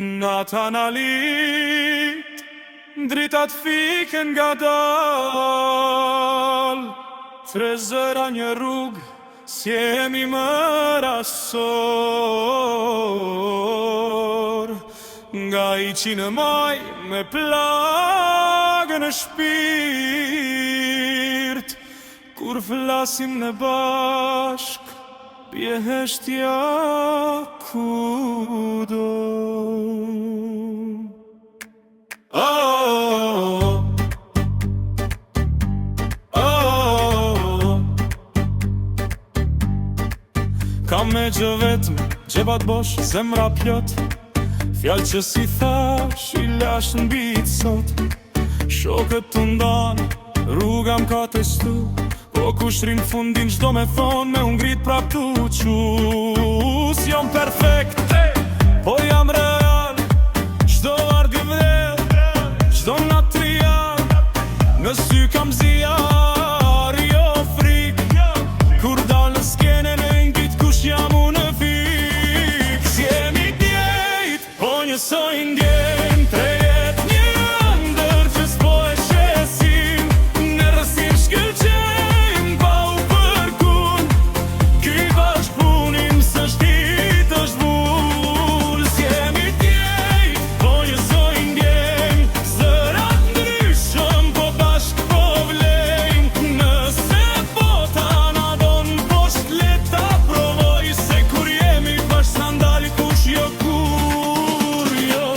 Nata nalit, dritat fiken nga dal, trezëra një rrug, si jemi më rasor. Nga I qinë maj me plagë në shpirt, kur flasim në bashk, bje heshtja kudo. Kam me gjë vetëm, gjebat bosh, zemra plot, fjallë që si thash, I lash në bitë sot. Shokët të ndanë, rrugam ka testu, po kushtrin fundin qdo me thonë, me ungrit prap tu qus. Jom perfekt, po jam real, qdo ardi vdel, qdo natrial, në sy kam ziar, jo frik, kur dal në skene në ngrit kush jam unë fik. Si jemi djejt, po njësoj ndjen, trejet një ndër që s'po e shesim, në rësim shkëlqejm pa u përkun, ky bashkëpunim s'është dit është vull. Si jemi djejt, po njësoj ndjen, zërat ndryshëm po bashk po vlejm, nëse bota na don posht leta provoj, se kur jemi bashk sa ndal kush jo kur jo.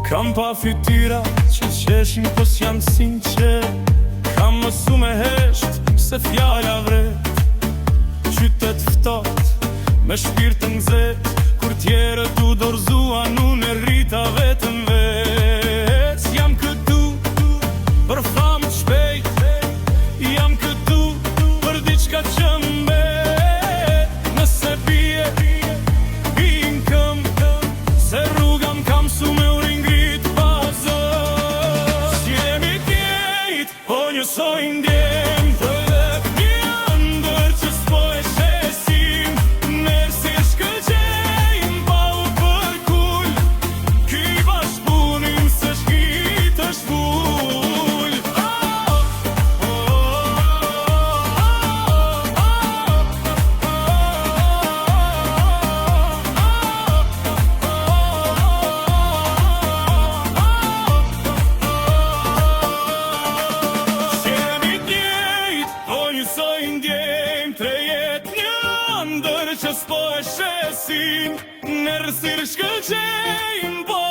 Kam pa fytyra që qeshin po s'jam sinqer, kam mësu me hesht se fjalla vret. Qytet ftoht me shpirt të nxet, kur tjerët u dorzuan unë e rrita vetëm vet. Jam këtu për famë shpejt, jam këtu për diçka që mbet. Nëse bie in këm, se rrugam kam su me u ringrit pa zot. Si jemi djejt, po njësoj ndjen, përvep një ndër që s'po e shesim, nersi shkëlqejm pa u përkull, ky bashkëpunim s'është hit është vull. Si jemi djejt, po njësoj ndjem, trejet një ndër që s'po e shesim, nersi shkëlqejm po